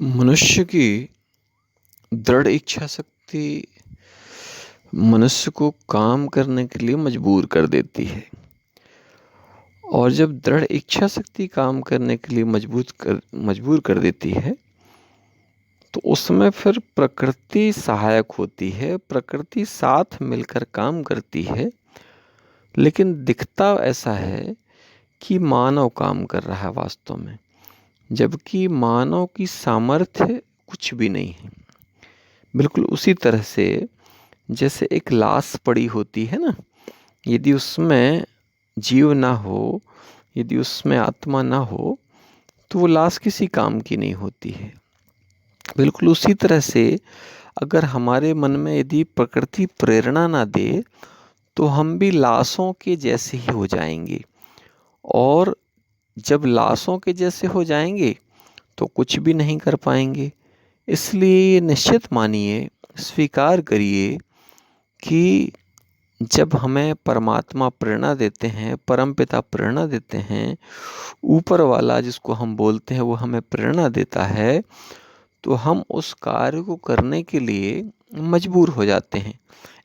मनुष्य की दृढ़ इच्छा शक्ति मनुष्य को काम करने के लिए मजबूर कर देती है। और जब दृढ़ इच्छा शक्ति काम करने के लिए मजबूर कर देती है, तो उसमें फिर प्रकृति सहायक होती है, प्रकृति साथ मिलकर काम करती है। लेकिन दिखता ऐसा है कि मानव काम कर रहा है वास्तव में, जबकि मानव की सामर्थ्य कुछ भी नहीं है। बिल्कुल उसी तरह से जैसे एक लाश पड़ी होती है ना, यदि उसमें जीव ना हो, यदि उसमें आत्मा ना हो, तो वो लाश किसी काम की नहीं होती है। बिल्कुल उसी तरह से अगर हमारे मन में यदि प्रकृति प्रेरणा ना दे, तो हम भी लाशों के जैसे ही हो जाएंगे। और जब लाशों के जैसे हो जाएंगे तो कुछ भी नहीं कर पाएंगे। इसलिए निश्चित मानिए, स्वीकार करिए कि जब हमें परमात्मा प्रेरणा देते हैं, परमपिता प्रेरणा देते हैं, ऊपर वाला जिसको हम बोलते हैं वो हमें प्रेरणा देता है, तो हम उस कार्य को करने के लिए मजबूर हो जाते हैं।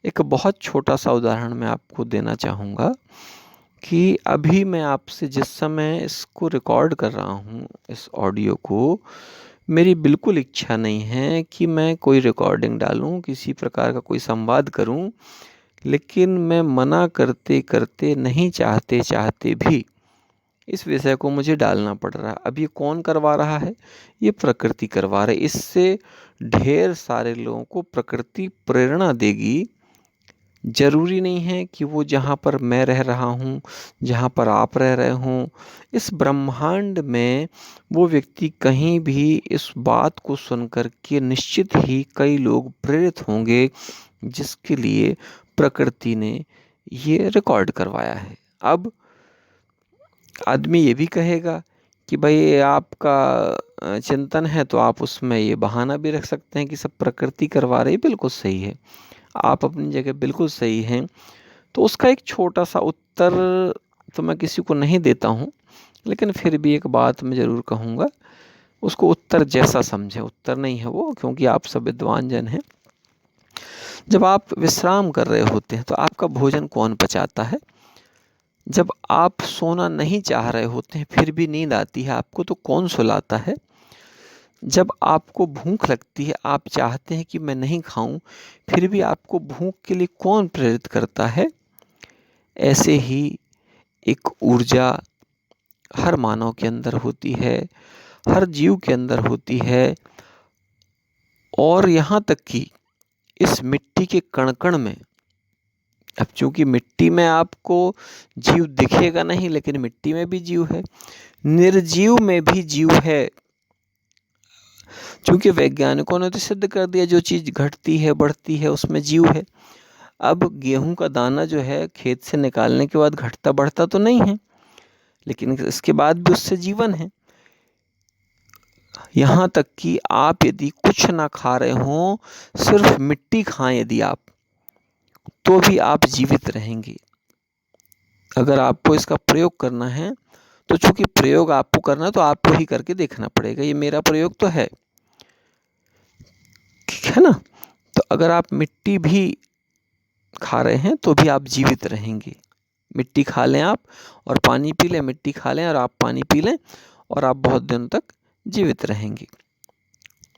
एक बहुत छोटा सा उदाहरण मैं आपको देना चाहूँगा कि अभी मैं आपसे जिस समय इसको रिकॉर्ड कर रहा हूँ, इस ऑडियो को, मेरी बिल्कुल इच्छा नहीं है कि मैं कोई रिकॉर्डिंग डालूँ, किसी प्रकार का कोई संवाद करूँ। लेकिन मैं मना करते करते, नहीं चाहते चाहते भी इस विषय को मुझे डालना पड़ रहा है। अब ये कौन करवा रहा है? ये प्रकृति करवा रही है। इससे ढेर सारे लोगों को प्रकृति प्रेरणा देगी। ज़रूरी नहीं है कि वो जहाँ पर मैं रह रहा हूँ, जहाँ पर आप रह रहे हों, इस ब्रह्मांड में वो व्यक्ति कहीं भी इस बात को सुनकर के निश्चित ही कई लोग प्रेरित होंगे, जिसके लिए प्रकृति ने ये रिकॉर्ड करवाया है। अब आदमी ये भी कहेगा कि भाई ये आपका चिंतन है, तो आप उसमें ये बहाना भी रख सकते हैं कि सब प्रकृति करवा रही है। बिल्कुल सही है, आप अपनी जगह बिल्कुल सही हैं। तो उसका एक छोटा सा उत्तर तो मैं किसी को नहीं देता हूँ, लेकिन फिर भी एक बात मैं ज़रूर कहूँगा, उसको उत्तर जैसा समझें। उत्तर नहीं है वो, क्योंकि आप सब विद्वान जन हैं। जब आप विश्राम कर रहे होते हैं तो आपका भोजन कौन पचाता है? जब आप सोना नहीं चाह रहे होते हैं फिर भी नींद आती है आपको, तो कौन सुलाता है? जब आपको भूख लगती है, आप चाहते हैं कि मैं नहीं खाऊं, फिर भी आपको भूख के लिए कौन प्रेरित करता है? ऐसे ही एक ऊर्जा हर मानव के अंदर होती है, हर जीव के अंदर होती है। और यहाँ तक कि इस मिट्टी के कण-कण में, अब चूंकि मिट्टी में आपको जीव दिखेगा नहीं, लेकिन मिट्टी में भी जीव है, निर्जीव में भी जीव है। चूंकि वैज्ञानिकों ने तो सिद्ध कर दिया, जो चीज़ घटती है, बढ़ती है, उसमें जीव है। अब गेहूं का दाना जो है खेत से निकालने के बाद घटता बढ़ता तो नहीं है, लेकिन इसके बाद भी उससे जीवन है। यहाँ तक कि आप यदि कुछ ना खा रहे हों, सिर्फ मिट्टी खाएं यदि आप, तो भी आप जीवित रहेंगे। अगर आपको इसका प्रयोग करना है, तो चूंकि प्रयोग आपको करना है तो आपको ही करके देखना पड़ेगा। ये मेरा प्रयोग तो है, ठीक है ना? तो अगर आप मिट्टी भी खा रहे हैं तो भी आप जीवित रहेंगे। मिट्टी खा लें आप और पानी पी लें, मिट्टी खा लें और आप पानी पी लें, और आप बहुत दिन तक जीवित रहेंगे,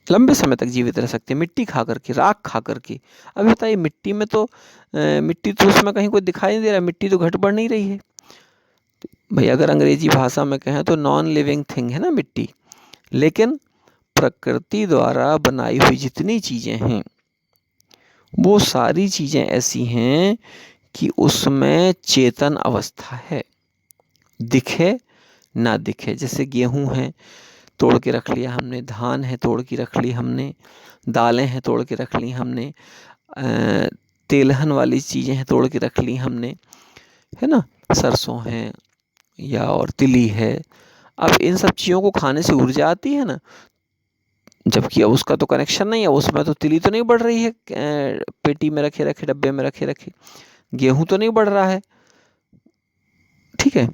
लंबे समय तक जीवित रह सकते हैं मिट्टी खा करके, राख खा करके। अब बताइए, मिट्टी में तो मिट्टी तो उसमें कहीं कोई दिखाई नहीं दे रहा, मिट्टी तो घट बढ़ नहीं रही है भाई। अगर अंग्रेजी भाषा में कहें तो नॉन लिविंग थिंग है ना मिट्टी। लेकिन प्रकृति द्वारा बनाई हुई जितनी चीज़ें हैं, वो सारी चीज़ें ऐसी हैं कि उसमें चेतन अवस्था है, दिखे ना दिखे। जैसे गेहूं है, तोड़ के रख लिया हमने, धान है तोड़ के रख ली हमने, दालें हैं तोड़ के रख ली हमने, तेलहन वाली चीज़ें हैं तोड़ के रख ली हमने, है ना, सरसों है या और तिली है। अब इन सब चीज़ों को खाने से ऊर्जा आती है ना, जबकि अब उसका तो कनेक्शन नहीं है, उसमें तो तिली तो नहीं बढ़ रही है, पेटी में रखे रखे, डब्बे में रखे रखे गेहूं तो नहीं बढ़ रहा है, ठीक है।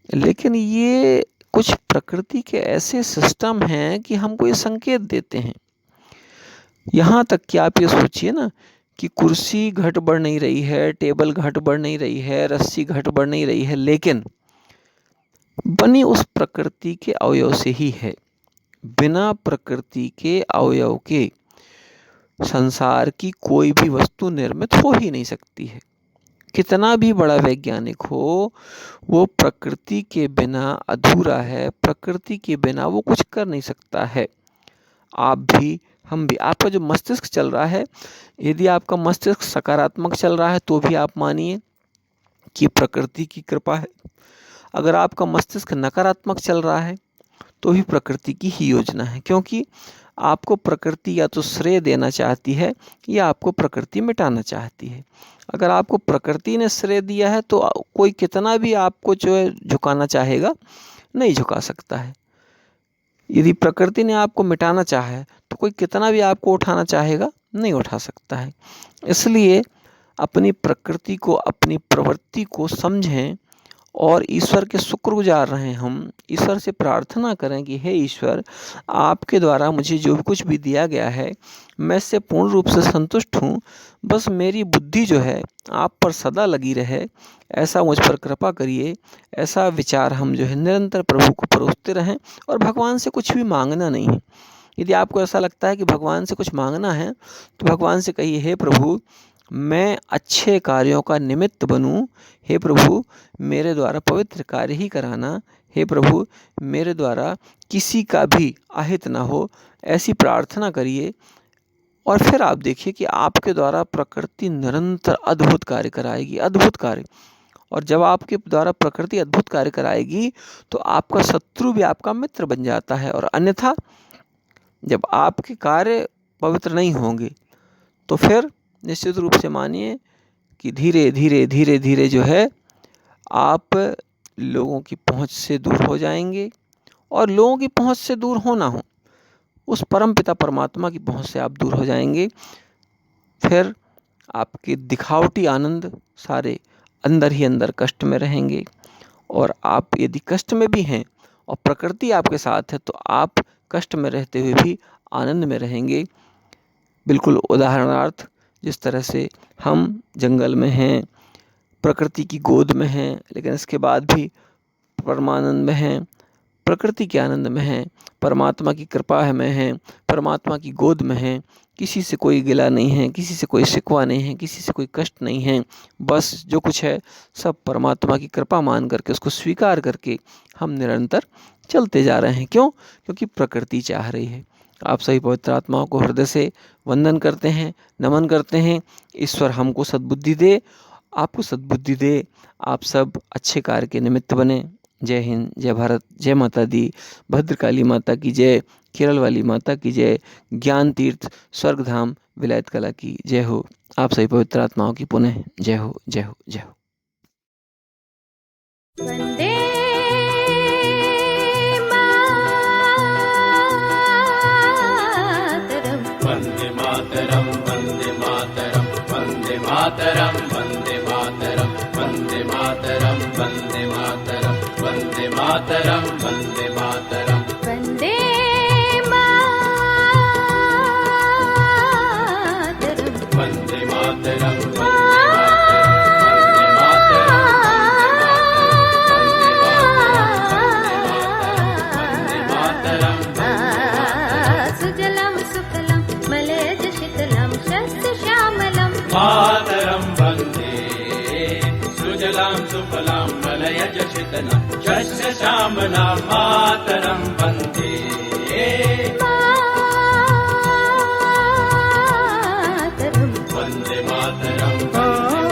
लेकिन ये कुछ प्रकृति के ऐसे सिस्टम हैं कि हमको ये संकेत देते हैं। यहाँ तक कि आप ये सोचिए ना कि कुर्सी घट बढ़ नहीं रही है, टेबल घट बढ़ नहीं रही है, रस्सी घट बढ़ नहीं रही है, लेकिन बनी उस प्रकृति के अवयव से ही है। बिना प्रकृति के अवयव के संसार की कोई भी वस्तु निर्मित हो ही नहीं सकती है। कितना भी बड़ा वैज्ञानिक हो, वो प्रकृति के बिना अधूरा है, प्रकृति के बिना वो कुछ कर नहीं सकता है। आप भी, हम भी। आपका जो मस्तिष्क चल रहा है, यदि आपका मस्तिष्क सकारात्मक चल रहा है तो भी आप मानिए कि प्रकृति की कृपा है। अगर आपका मस्तिष्क नकारात्मक चल रहा है तो भी प्रकृति की ही योजना है, क्योंकि आपको प्रकृति या तो श्रेय देना चाहती है या आपको प्रकृति मिटाना चाहती है। अगर आपको प्रकृति ने श्रेय दिया है तो कोई कितना भी आपको जो है झुकाना चाहेगा, नहीं झुका सकता है। यदि प्रकृति ने आपको मिटाना चाहा है तो कोई कितना भी आपको उठाना चाहेगा, नहीं उठा सकता है। इसलिए अपनी प्रकृति को, अपनी प्रवृत्ति को समझें और ईश्वर के शुक्रगुजार रहें। हम ईश्वर से प्रार्थना करें कि हे ईश्वर, आपके द्वारा मुझे जो भी कुछ भी दिया गया है, मैं इससे पूर्ण रूप से संतुष्ट हूँ। बस मेरी बुद्धि जो है आप पर सदा लगी रहे, ऐसा मुझ पर कृपा करिए। ऐसा विचार हम जो है निरंतर प्रभु को परोसते रहें और भगवान से कुछ भी मांगना नहीं है। यदि आपको ऐसा लगता है कि भगवान से कुछ मांगना है तो भगवान से कहिए, हे प्रभु, मैं अच्छे कार्यों का निमित्त बनूं। हे प्रभु, मेरे द्वारा पवित्र कार्य ही कराना। हे प्रभु, मेरे द्वारा किसी का भी अहित ना हो, ऐसी प्रार्थना करिए। और फिर आप देखिए कि आपके द्वारा प्रकृति निरंतर अद्भुत कार्य कराएगी, अद्भुत कार्य। और जब आपके द्वारा प्रकृति अद्भुत कार्य कराएगी तो आपका शत्रु भी आपका मित्र बन जाता है। और अन्यथा जब आपके कार्य पवित्र नहीं होंगे तो फिर निश्चित रूप से मानिए कि धीरे धीरे धीरे धीरे जो है आप लोगों की पहुंच से दूर हो जाएंगे। और लोगों की पहुंच से दूर होना हो, उस परम पिता परमात्मा की पहुंच से आप दूर हो जाएंगे। फिर आपके दिखावटी आनंद सारे अंदर ही अंदर कष्ट में रहेंगे। और आप यदि कष्ट में भी हैं और प्रकृति आपके साथ है तो आप कष्ट में रहते हुए भी आनंद में रहेंगे। बिल्कुल उदाहरणार्थ, जिस तरह से हम जंगल में हैं, प्रकृति की गोद में हैं, लेकिन इसके बाद भी परमानंद में हैं, प्रकृति के आनंद में हैं, परमात्मा की कृपा में हैं, परमात्मा की गोद में हैं। किसी से कोई गिला नहीं है, किसी से कोई शिकवा नहीं है, किसी से कोई कष्ट नहीं है। बस जो कुछ है सब परमात्मा की कृपा मान करके, उसको स्वीकार करके हम निरंतर चलते जा रहे हैं। क्यों? क्योंकि प्रकृति चाह रही है। आप सभी पवित्र आत्माओं को हृदय से वंदन करते हैं, नमन करते हैं। ईश्वर हमको सद्बुद्धि दे, आपको सद्बुद्धि दे, आप सब अच्छे कार्य के निमित्त बने। जय हिंद, जय भारत, जय माता दी, भद्रकाली माता की जय, केरल वाली माता की जय, ज्ञान तीर्थ स्वर्गधाम विलायत कला की जय हो। आप सभी पवित्र आत्माओं की पुनः जय हो, जय हो, जय हो। वंदे मातरम, वंदे मातरम, वंदे मातरम, वंदे मातरम, वंदे मातरम, वंदे मातरम, वंदे मातरम, वंदे मातरम, वंदे मातरम, वंदे मातरम, मातरम वंदे सुजलां सुफलां मलयज शीतलां शस्य श्यामलां मातरं वंदे मातरं, वंदे मातरं, वंदे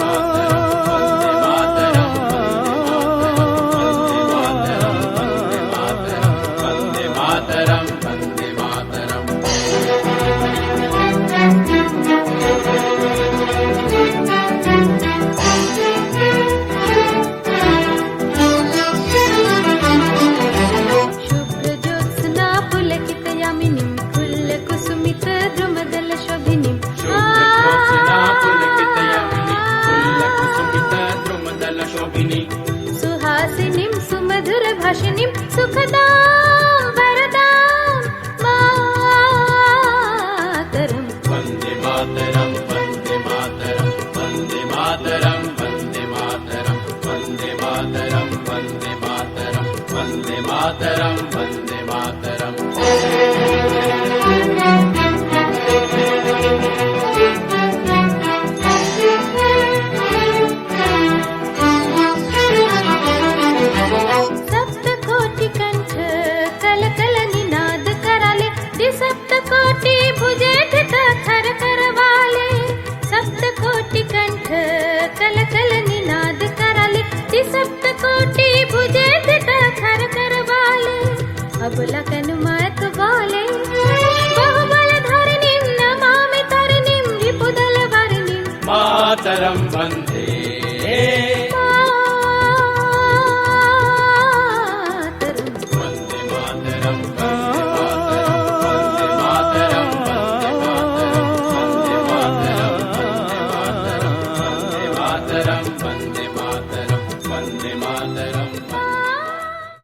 मातरं, वंदे मातरं, वंदे मातरं, वंदे मातरं, शुभ्र बहुलकन मत बोले बहुबलधरणिं नमामि तरणिं रिपुदलवर्णिं मातरं वन्दे